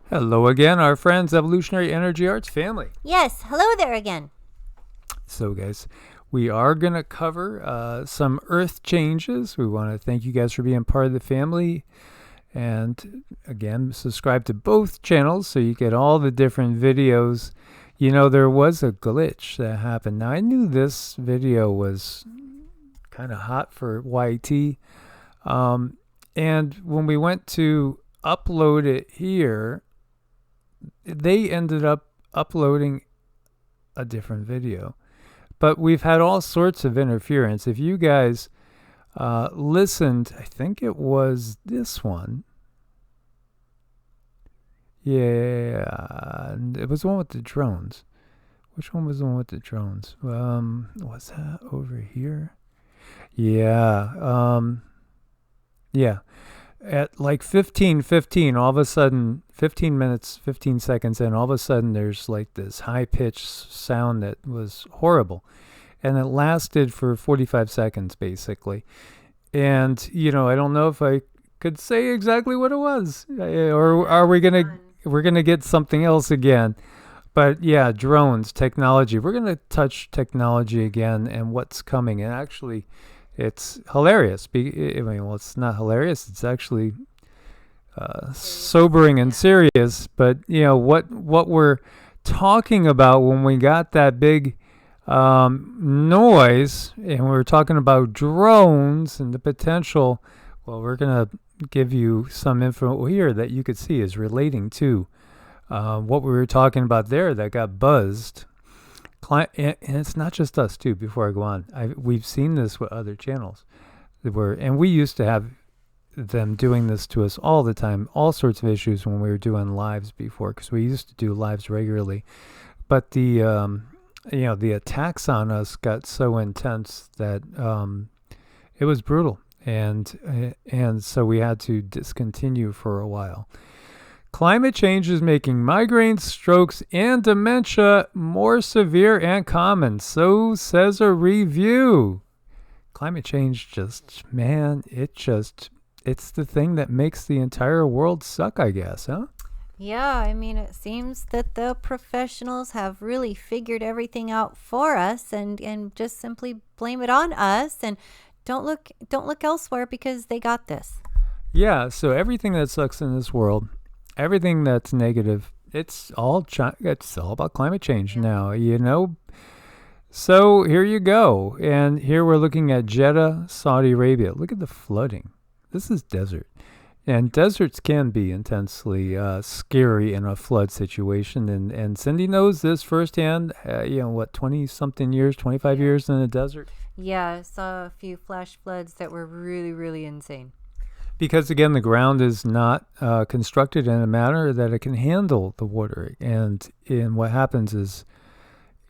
Hello again, our friends, Evolutionary Energy Arts family. Yes, hello there again. So, guys, we are going to cover some earth changes. We want to thank you guys for being part of the family. And again, subscribe to both channels so you get all the different videos. You know, there was a glitch that happened. Now, I knew this video was kind of hot for YT. And when we went to upload it here, they ended up uploading a different video. But we've had all sorts of interference. If you guys listened, I think it was this one. Yeah, it was the one with the drones. Which one was the one with the drones? Was that over here? Yeah. Yeah. At like 15:15, all of a sudden, 15 minutes, 15 seconds in, all of a sudden there's like this high-pitched sound that was horrible. And it lasted for 45 seconds, basically. And, you know, I don't know if I could say exactly what it was. Or are we going to... We're going to get something else again. But yeah, drones, technology. We're going to touch technology again and what's coming. And actually, it's hilarious. I mean, well, it's not hilarious. It's actually sobering and serious. But, you know, what we're talking about when we got that big noise and we were talking about drones and the potential, well, we're going to give you some info here that you could see is relating to what we were talking about there that got buzzed. And it's not just us too. Before I go on, we've seen this with other channels and we used to have them doing this to us all the time, all sorts of issues when we were doing lives before, because we used to do lives regularly. But the the attacks on us got so intense that it was brutal. And so we had to discontinue for a while. Climate change is making migraines, strokes, and dementia more severe and common. So says a review. Climate change it's the thing that makes the entire world suck, I guess, huh? Yeah, I mean, it seems that the professionals have really figured everything out for us and just simply blame it on us and don't look elsewhere because they got this. Yeah, so everything that sucks in this world, everything that's negative, it's all about climate change now, you know. So here you go. And here we're looking at Jeddah, Saudi Arabia. Look at the flooding. This is desert. And deserts can be intensely scary in a flood situation. And Cindy knows this firsthand, 20-something years, 25 years in the desert. Yeah, I saw a few flash floods that were really, really insane. Because, again, the ground is not constructed in a manner that it can handle the water. And what happens is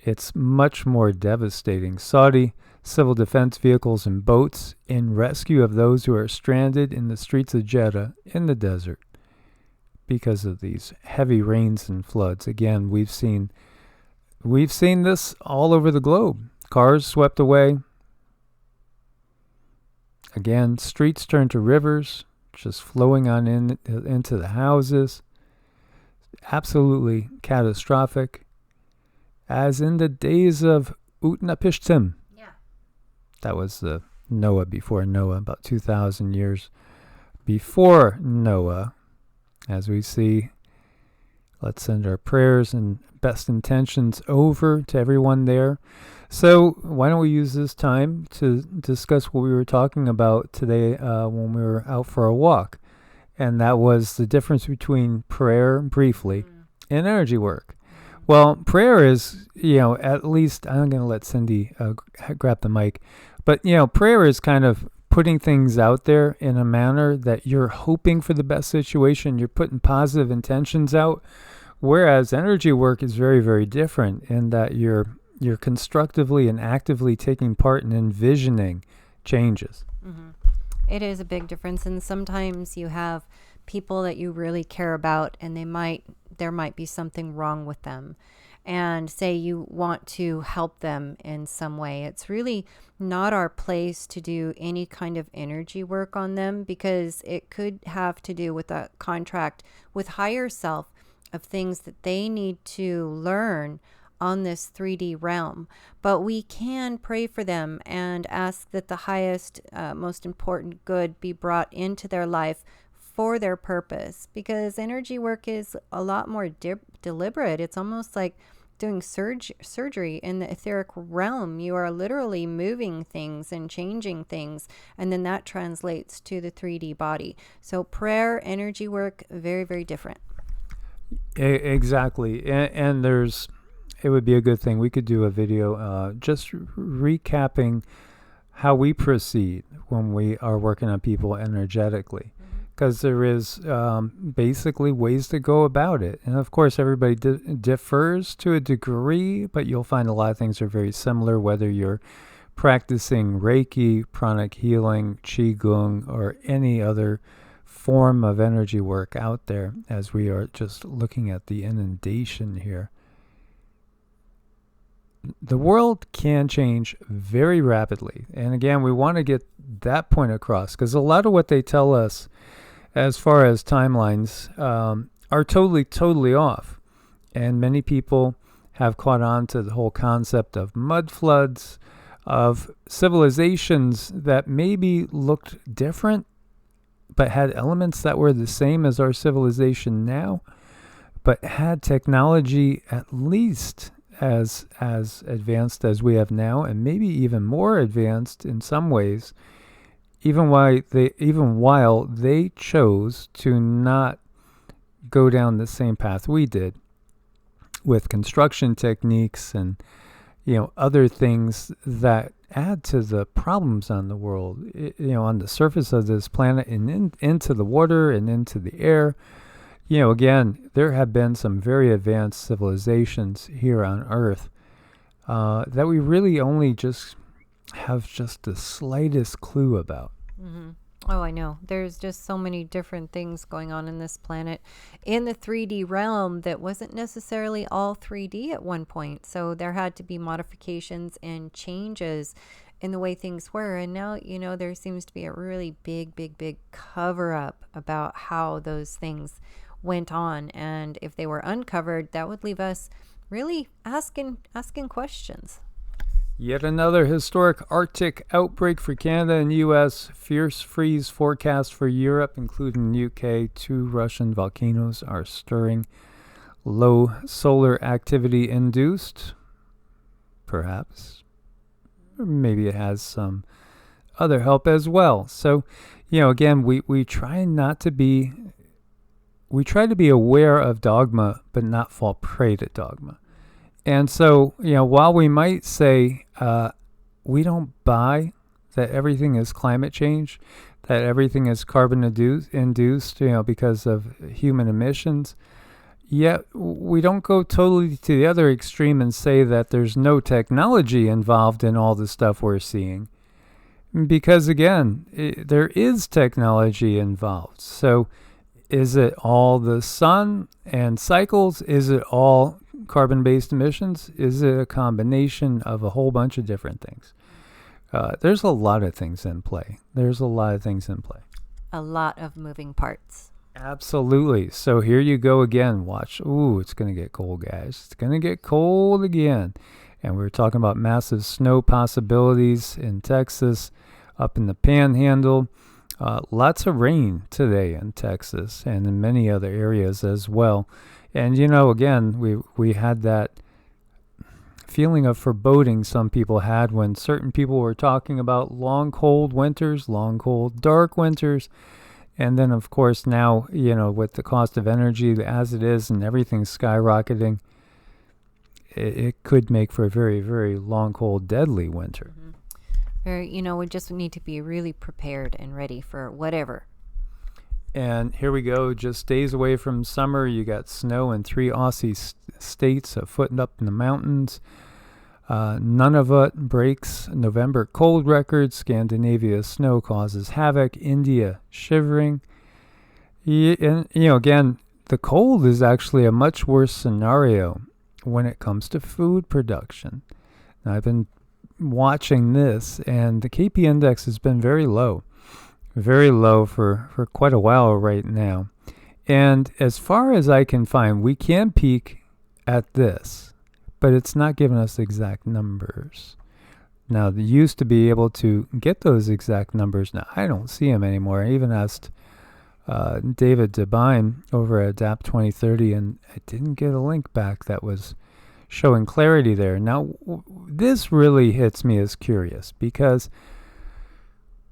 it's much more devastating. Saudi civil defense vehicles and boats in rescue of those who are stranded in the streets of Jeddah in the desert because of these heavy rains and floods. Again, we've seen this all over the globe. Cars swept away. Again, streets turned to rivers, just flowing on into the houses. Absolutely catastrophic. As in the days of Utnapishtim. Yeah. That was Noah before Noah, about 2,000 years before Noah. As we see, let's send our prayers and best intentions over to everyone there. So why don't we use this time to discuss what we were talking about today when we were out for a walk. And that was the difference between prayer, briefly, and energy work. Well, prayer is, at least, I'm going to let Cindy grab the mic. But, prayer is kind of putting things out there in a manner that you're hoping for the best situation. You're putting positive intentions out. Whereas energy work is very, very different in that you're constructively and actively taking part in envisioning changes. Mm-hmm. It is a big difference. And sometimes you have people that you really care about and there might be something wrong with them. And say you want to help them in some way. It's really not our place to do any kind of energy work on them because it could have to do with a contract with higher self of things that they need to learn on this 3D realm. But we can pray for them and ask that the highest, most important good be brought into their life for their purpose, because energy work is a lot more deliberate. It's almost like doing surgery in the etheric realm. You are literally moving things and changing things, and then that translates to the 3D body. So prayer, energy work, very, very different. Exactly. And it would be a good thing. We could do a video just recapping how we proceed when we are working on people energetically. Because there is basically ways to go about it. And of course, everybody differs to a degree, but you'll find a lot of things are very similar, whether you're practicing Reiki, Pranic healing, Qigong, or any other form of energy work out there, as we are just looking at the inundation here. The world can change very rapidly. And again, we want to get that point across, because a lot of what they tell us as far as timelines are totally off. And many people have caught on to the whole concept of mud floods, of civilizations that maybe looked different, but had elements that were the same as our civilization now, but had technology at least as advanced as we have now, and maybe even more advanced in some ways, even while they chose to not go down the same path we did with construction techniques and other things that add to the problems on the world, on the surface of this planet and into the water and into the air. Again, there have been some very advanced civilizations here on Earth that we really only have just the slightest clue about. Mm-hmm. Oh, I know. There's just so many different things going on in this planet in the 3D realm that wasn't necessarily all 3D at one point. So there had to be modifications and changes in the way things were. And now, there seems to be a really big cover up about how those things went on. And if they were uncovered, that would leave us really asking questions. Yet another historic Arctic outbreak for Canada and U.S. Fierce freeze forecast for Europe, including the UK. 2 Russian volcanoes are stirring. Low solar activity induced, perhaps. Or maybe it has some other help as well. So, again, we try to be aware of dogma, but not fall prey to dogma. And so, while we might say we don't buy that everything is climate change, that everything is carbon induced, because of human emissions, yet we don't go totally to the other extreme and say that there's no technology involved in all the stuff we're seeing. Because, again, there is technology involved. So is it all the sun and cycles? Is it all carbon-based emissions? Is it a combination of a whole bunch of different things? There's a lot of things in play. A lot of moving parts. Absolutely. So here you go again. Watch. Ooh, it's going to get cold, guys. It's going to get cold again. And we were talking about massive snow possibilities in Texas, up in the Panhandle. Lots of rain today in Texas and in many other areas as well. And, again, we had that feeling of foreboding some people had when certain people were talking about long, cold winters, long, cold, dark winters. And then, of course, now, with the cost of energy as it is and everything skyrocketing, it could make for a very, very long, cold, deadly winter. Mm-hmm. We just need to be really prepared and ready for whatever. And here we go, just days away from summer. You got snow in 3 Aussie states, a foot up in the mountains. Nunavut breaks November cold record. Scandinavia snow causes havoc. India shivering. And, again, the cold is actually a much worse scenario when it comes to food production. Now, I've been watching this, and the KP index has been very low for quite a while right now. And as far as I can find, we can peek at this, but it's not giving us exact numbers. Now, they used to be able to get those exact numbers. Now, I don't see them anymore. I even asked David Devine over at Adapt 2030, and I didn't get a link back that was showing clarity there. Now, this really hits me as curious because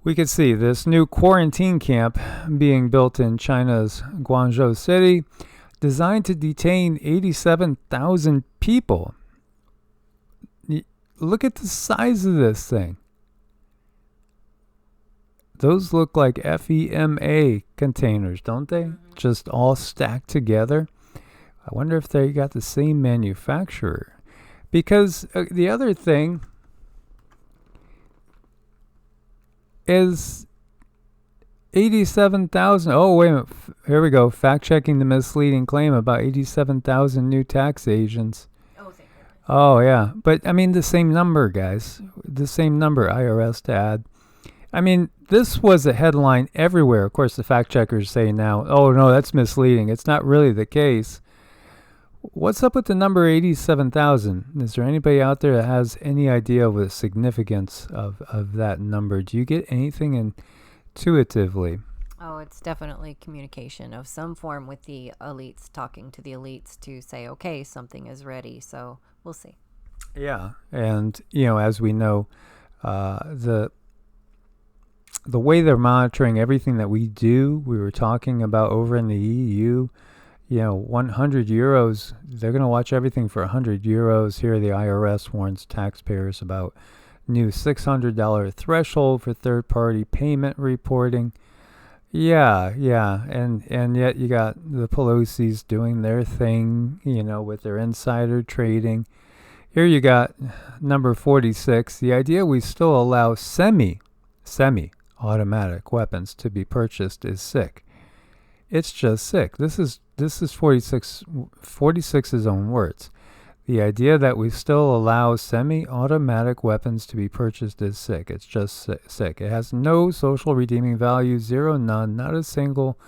we could see this new quarantine camp being built in China's Guangzhou city, designed to detain 87,000 people. Look at the size of this thing. Those look like FEMA containers, don't they? Mm-hmm. Just all stacked together. I wonder if they got the same manufacturer. Because the other thing is 87,000. Oh, wait a minute. Here we go. Fact-checking the misleading claim about 87,000 new tax agents. Oh, yeah. But, I mean, the same number, guys. The same number, IRS to add. I mean, this was a headline everywhere. Of course, the fact-checkers say now, oh, no, that's misleading. It's not really the case. What's up with the number 87,000? Is there anybody out there that has any idea of the significance of that number? Do you get anything intuitively? Oh, it's definitely communication of some form with the elites, talking to the elites to say, okay, something is ready. So we'll see. Yeah. And, as we know, the way they're monitoring everything that we do, we were talking about over in the EU, 100 euros, they're going to watch everything for 100 euros. Here, the IRS warns taxpayers about new $600 threshold for third-party payment reporting. Yeah, and yet you got the Pelosi's doing their thing, with their insider trading. Here you got number 46, the idea we still allow semi-automatic weapons to be purchased is sick. It's just sick. This is 46's own words. The idea that we still allow semi-automatic weapons to be purchased is sick. It's just sick. It has no social redeeming value, zero, none, not a single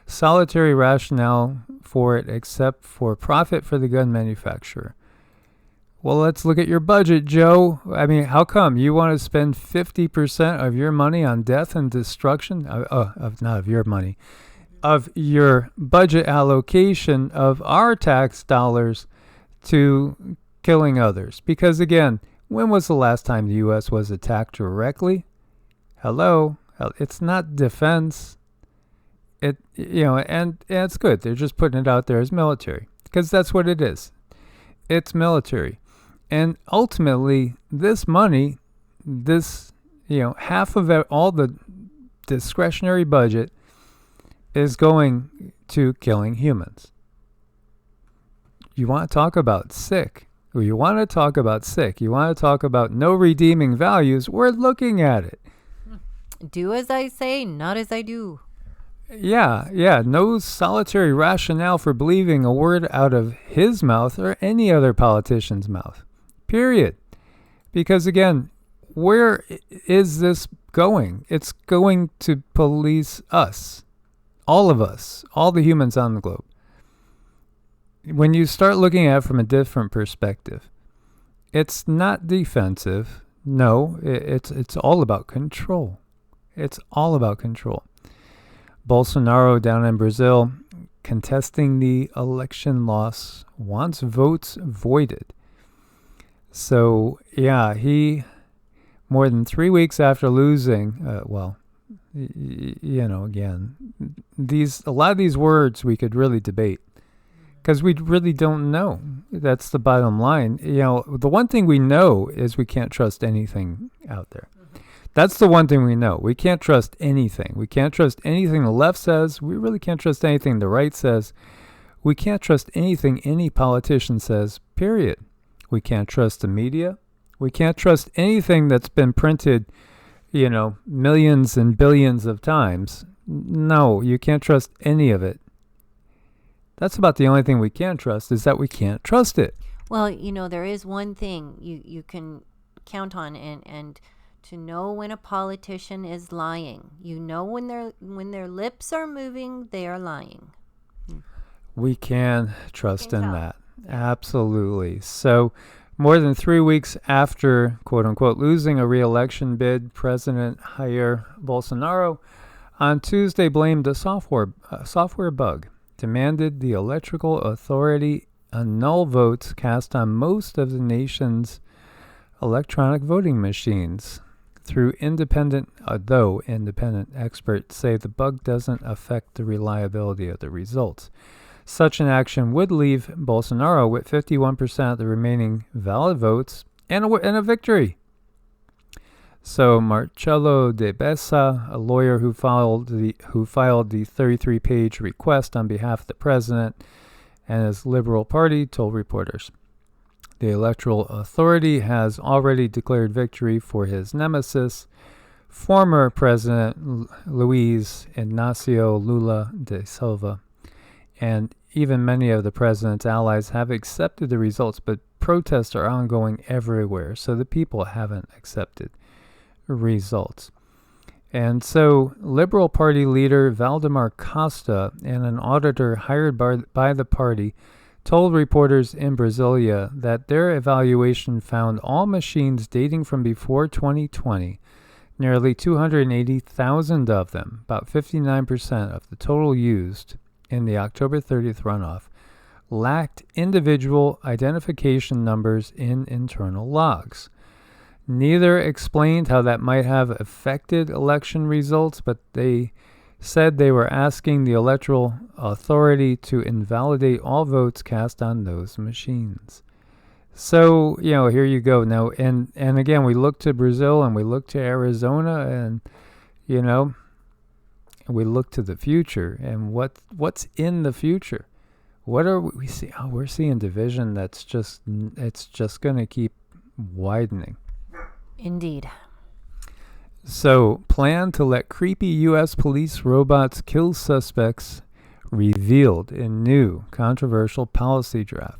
solitary rationale for it except for profit for the gun manufacturer. Well, let's look at your budget, Joe. I mean, how come you want to spend 50% of your money on death and destruction? Not of your money. Of your budget allocation of our tax dollars to killing others. Because again, when was the last time the U.S. was attacked directly? Hello? It's not defense. And it's good. They're just putting it out there as military. Because that's what it is. It's military. And ultimately, this money, half of all the discretionary budget is going to killing humans. You want to talk about sick, or you want to talk about no redeeming values, we're looking at it. Do as I say, not as I do. Yeah, no solitary rationale for believing a word out of his mouth or any other politician's mouth. Period. Because again, where is this going? It's going to police us. All of us, all the humans on the globe. When you start looking at it from a different perspective, it's not defensive. No, it's all about control. It's all about control. Bolsonaro down in Brazil, contesting the election loss, wants votes voided. So, yeah, he, more than 3 weeks after losing, again, a lot of these words we could really debate because we really don't know. That's the bottom line. The one thing we know is we can't trust anything out there. That's the one thing we know. We can't trust anything. We can't trust anything the left says. We really can't trust anything the right says. We can't trust anything any politician says, period. We can't trust the media. We can't trust anything that's been printed millions and billions of times. No, you can't trust any of it. That's about the only thing we can trust is that we can't trust it. Well, there is one thing you can count on and to know when a politician is lying. When their lips are moving, they are lying. We can trust in tell. that. Absolutely. So, more than 3 weeks after, quote unquote, losing a re-election bid, President Jair Bolsonaro on Tuesday blamed a software bug, demanded the electrical authority annul votes cast on most of the nation's electronic voting machines. Though independent experts say the bug doesn't affect the reliability of the results. Such an action would leave Bolsonaro with 51% of the remaining valid votes and a victory. So Marcelo de Bessa, a lawyer who filed the 33-page request on behalf of the president and his Liberal Party, told reporters. The Electoral Authority has already declared victory for his nemesis, former President Luiz Inácio Lula da Silva, and even many of the president's allies have accepted the results, but protests are ongoing everywhere, so the people haven't accepted results. And so Liberal Party leader Valdemar Costa and an auditor hired by the party told reporters in Brasilia that their evaluation found all machines dating from before 2020, nearly 280,000 of them, about 59% of the total used in the October 30th runoff, lacked individual identification numbers in internal logs. Neither explained how that might have affected election results, but they said they were asking the Electoral Authority to invalidate all votes cast on those machines. So, here you go. Now, and again, we look to Brazil and we look to Arizona and, we look to the future. And what's in the future? What are we see? Oh, we're seeing division it's just going to keep widening. Indeed. So, plan to let creepy U.S. police robots kill suspects revealed in new controversial policy draft.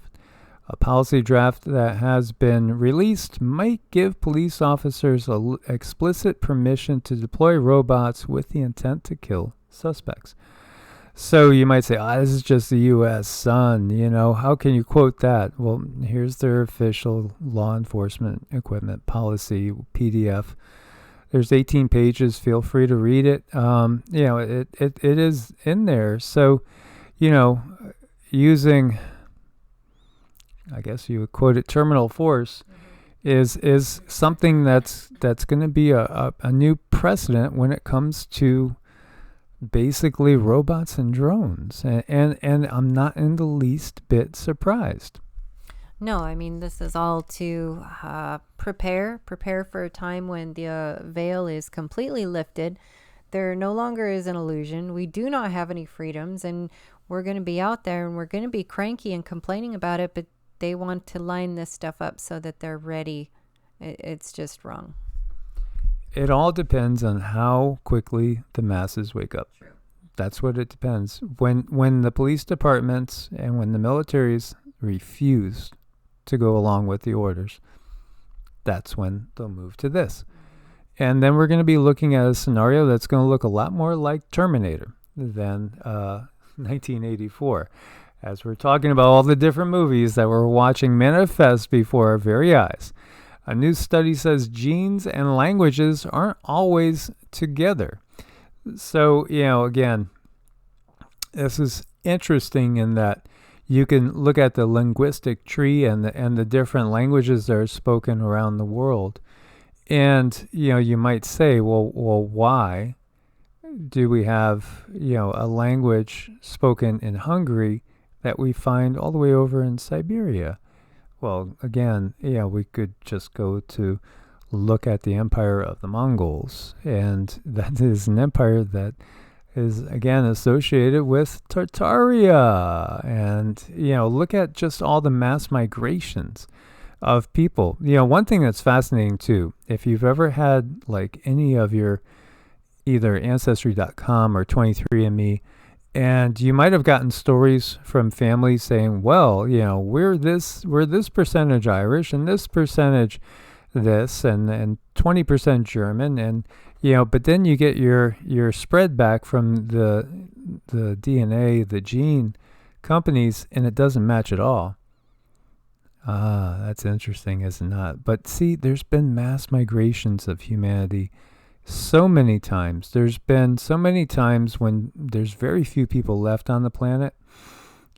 A policy draft that has been released might give police officers explicit permission to deploy robots with the intent to kill suspects. So you might say, this is just the U.S. son, how can you quote that? Well, here's their official law enforcement equipment policy, PDF. There's 18 pages. Feel free to read it. It is in there. So, using, I guess you would quote it, terminal force is something that's going to be a new precedent when it comes to basically robots and drones. And I'm not in the least bit surprised. No, I mean, this is all to prepare for a time when the veil is completely lifted. There no longer is an illusion. We do not have any freedoms, and we're going to be out there and we're going to be cranky and complaining about it, but they want to line this stuff up so that they're ready. It's just wrong. It all depends on how quickly the masses wake up. True. That's what it depends. When the police departments and when the militaries refuse to go along with the orders, that's when they'll move to this. And then we're going to be looking at a scenario that's going to look a lot more like Terminator than 1984. As we're talking about all the different movies that we're watching manifest before our very eyes. A new study says genes and languages aren't always together. So, again, this is interesting in that you can look at the linguistic tree and the different languages that are spoken around the world. And, you might say, well, why do we have, a language spoken in Hungary that we find all the way over in Siberia? Well, again, we could just go to look at the empire of the Mongols, and that is an empire that is, again, associated with Tartaria. And, look at just all the mass migrations of people. One thing that's fascinating, too, if you've ever had, any of your either Ancestry.com or 23andMe, and you might have gotten stories from families saying, well, we're this percentage Irish and this percentage this and 20% German, and but then you get your spread back from the DNA, the gene companies, and it doesn't match at all. Ah, that's interesting, is it not? But see, there's been mass migrations of humanity so many times. There's been so many times when there's very few people left on the planet,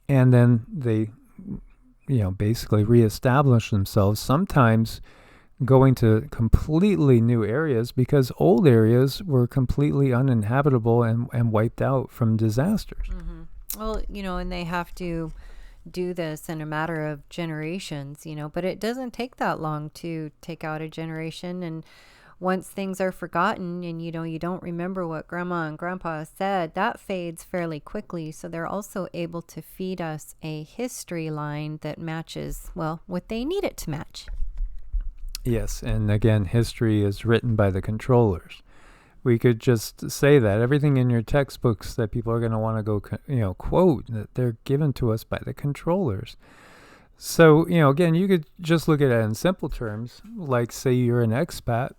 and then they, basically reestablish themselves, sometimes going to completely new areas because old areas were completely uninhabitable and wiped out from disasters. Well, and they have to do this in a matter of generations, but it doesn't take that long to take out a generation. And once things are forgotten and, you don't remember what grandma and grandpa said, that fades fairly quickly. So they're also able to feed us a history line that matches, well, what they need it to match. Yes, and again, history is written by the controllers. We could just say that everything in your textbooks that people are going to want to go, quote, that they're given to us by the controllers. So, again, you could just look at it in simple terms, like say you're an expat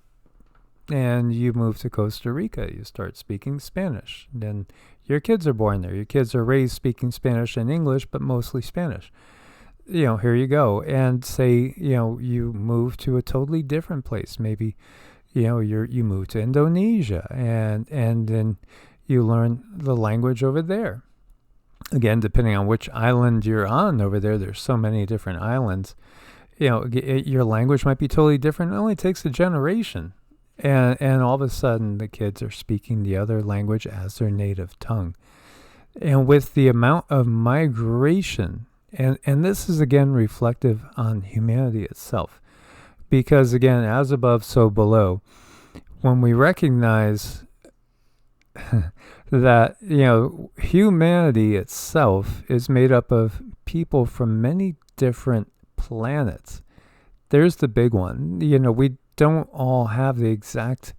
and you move to Costa Rica, you start speaking Spanish. Then your kids are born there. Your kids are raised speaking Spanish and English, but mostly Spanish. Here you go. And say, you move to a totally different place. Maybe you move to Indonesia and then you learn the language over there. Again, depending on which island you're on over there, there's so many different islands. Your language might be totally different. It only takes a generation. And all of a sudden, the kids are speaking the other language as their native tongue. And with the amount of migration, and this is again reflective on humanity itself. Because again, as above, so below, when we recognize that, humanity itself is made up of people from many different planets. There's the big one. We don't all have the exact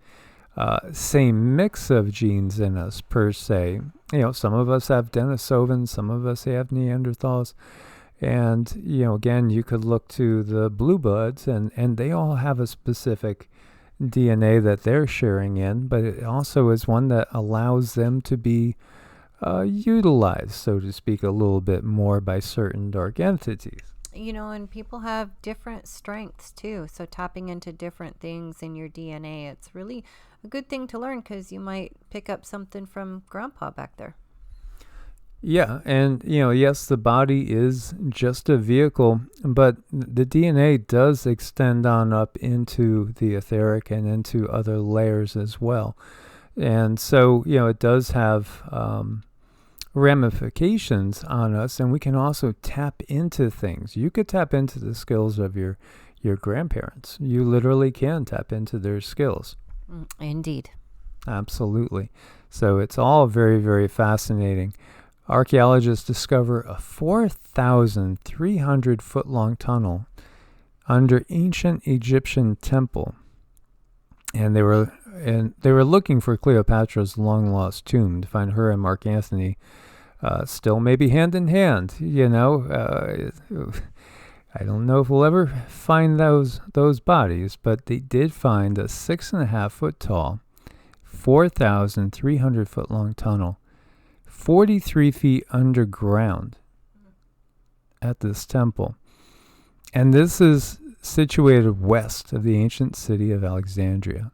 same mix of genes in us per se. Some of us have Denisovans, some of us have Neanderthals. And, again, you could look to the blue bloods and they all have a specific DNA that they're sharing in, but it also is one that allows them to be utilized, so to speak, a little bit more by certain dark entities. And people have different strengths too. So tapping into different things in your DNA, it's really a good thing to learn because you might pick up something from grandpa back there. Yeah, and yes, the body is just a vehicle, but the DNA does extend on up into the etheric and into other layers as well. And so, it does have ramifications on us, and we can also tap into things. You could tap into the skills of your grandparents. You literally can tap into their skills. Indeed. Absolutely. So it's all very, very fascinating. Archaeologists discover a 4,300-foot-long tunnel under ancient Egyptian temple, and they were looking for Cleopatra's long-lost tomb to find her and Mark Antony still maybe hand in hand. I don't know if we'll ever find those bodies, but they did find a 6.5-foot tall, 4,300-foot-long tunnel, 43 feet underground at this temple. And this is situated west of the ancient city of Alexandria.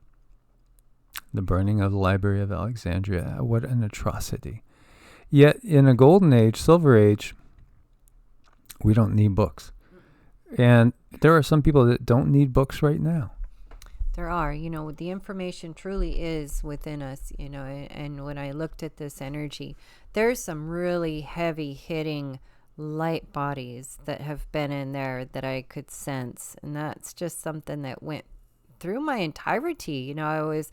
The burning of the Library of Alexandria. What an atrocity. Yet in a golden age, silver age, we don't need books. And there are some people that don't need books right now. There are, the information truly is within us, and when I looked at this energy, there's some really heavy hitting light bodies that have been in there that I could sense. And that's just something that went through my entirety. I was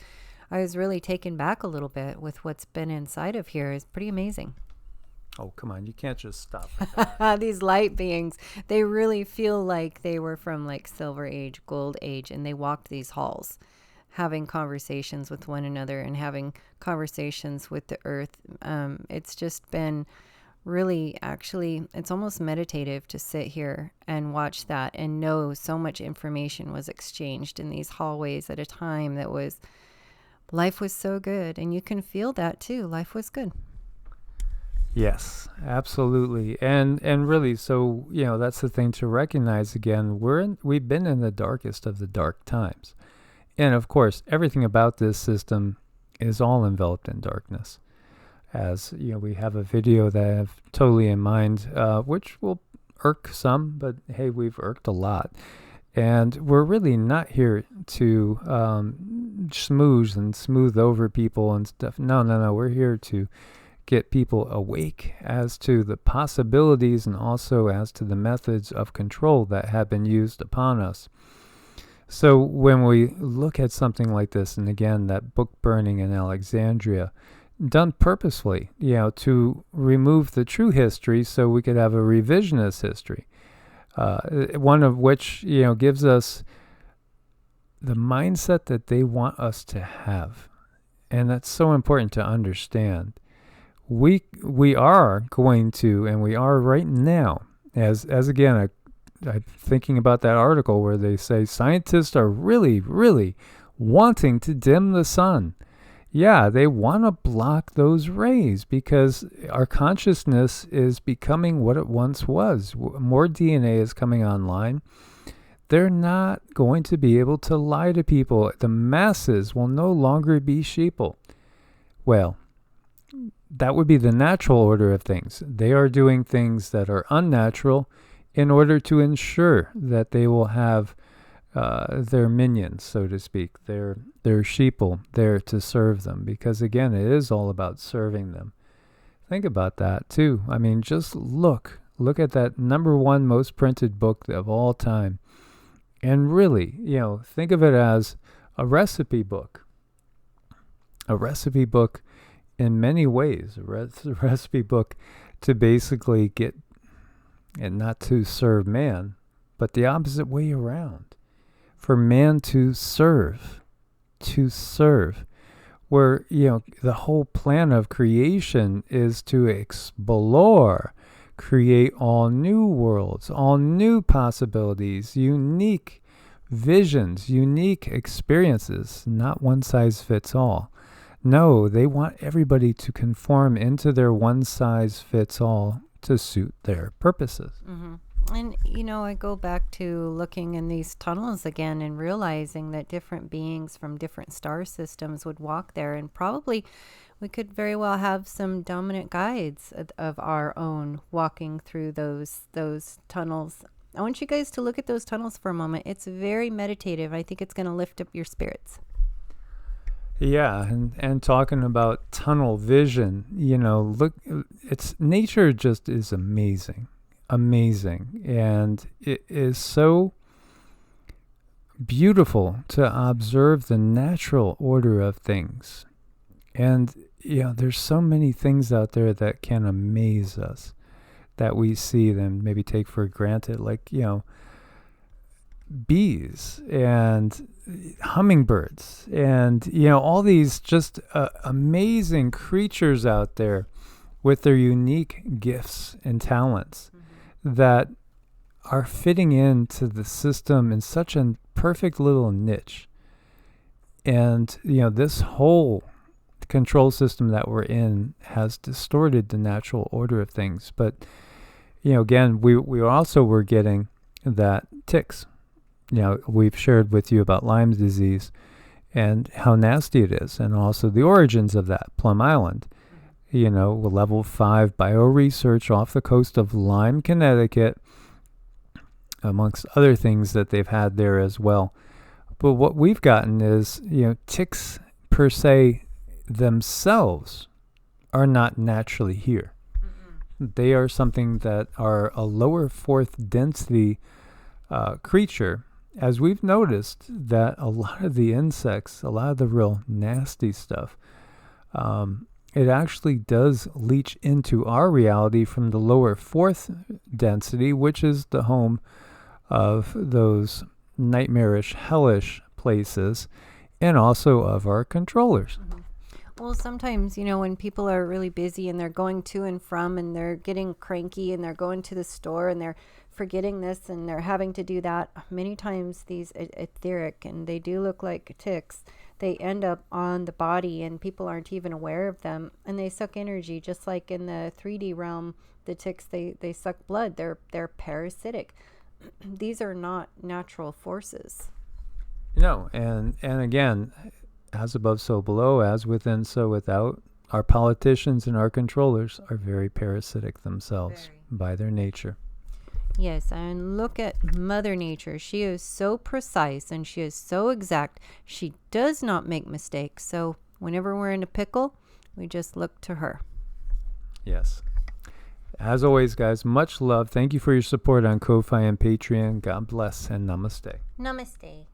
really taken back a little bit with what's been inside of here. It's pretty amazing. Oh, come on. You can't just stop at that. These light beings, they really feel like they were from like Silver Age, Gold Age, and they walked these halls having conversations with one another and having conversations with the earth. It's just been really, actually, it's almost meditative to sit here and watch that and know so much information was exchanged in these hallways at a time that life was so good. And you can feel that too. Life was good. Yes, absolutely. And really, so, that's the thing to recognize again. We've been in the darkest of the dark times. And of course, everything about this system is all enveloped in darkness. As we have a video that I have totally in mind, which will irk some, but hey, we've irked a lot. And we're really not here to schmooze and smooth over people and stuff. No, no, no. We're here to get people awake as to the possibilities and also as to the methods of control that have been used upon us. So when we look at something like this, and again, that book burning in Alexandria, done purposefully, to remove the true history so we could have a revisionist history, one of which, gives us the mindset that they want us to have. And that's so important to understand. We are going to, and we are right now, as again, I'm thinking about that article where they say scientists are really, really wanting to dim the sun. Yeah, they want to block those rays because our consciousness is becoming what it once was. More DNA is coming online. They're not going to be able to lie to people. The masses will no longer be sheeple. Well, that would be the natural order of things. They are doing things that are unnatural in order to ensure that they will have their minions, so to speak, their sheeple there to serve them. Because again, it is all about serving them. Think about that too. I mean, just look at that #1 most printed book of all time. And really, think of it as a recipe book. A recipe book in many ways. A recipe book to basically get, and not to serve man, but the opposite way around. For man to serve. Where, the whole plan of creation is to explore, create all new worlds, all new possibilities, unique visions, unique experiences, not one size fits all. No, they want everybody to conform into their one size fits all to suit their purposes. Mm-hmm. And, I go back to looking in these tunnels again and realizing that different beings from different star systems would walk there. And probably we could very well have some dominant guides of our own walking through those tunnels. I want you guys to look at those tunnels for a moment. It's very meditative. I think it's going to lift up your spirits. Yeah, and talking about tunnel vision, look, it's nature just is amazing, and it is so beautiful to observe the natural order of things. And there's so many things out there that can amaze us that we see them maybe take for granted, like bees and hummingbirds and all these just amazing creatures out there with their unique gifts and talents that are fitting into the system in such a perfect little niche. And this whole control system that we're in has distorted the natural order of things. But again, we also were getting that ticks. We've shared with you about Lyme disease and how nasty it is, and also the origins of that, Plum Island. Level 5 bioresearch off the coast of Lyme, Connecticut, amongst other things that they've had there as well. But what we've gotten is, ticks per se themselves are not naturally here. They are something that are a lower fourth density creature. As we've noticed that a lot of the insects, a lot of the real nasty stuff, it actually does leach into our reality from the lower fourth density, which is the home of those nightmarish, hellish places, and also of our controllers. Mm-hmm. Well, sometimes, when people are really busy and they're going to and from and they're getting cranky and they're going to the store and they're forgetting this and they're having to do that, many times these etheric, and they do look like ticks, they end up on the body and people aren't even aware of them, and they suck energy just like in the 3D realm. The ticks, they suck blood. They're parasitic. These are not natural forces. No, and again, as above, so below, as within, so without. Our politicians and our controllers are very parasitic themselves by their nature. Yes, and look at Mother Nature. She is so precise and she is so exact. She does not make mistakes. So whenever we're in a pickle, we just look to her. Yes. As always, guys, much love. Thank you for your support on Ko-Fi and Patreon. God bless and namaste. Namaste.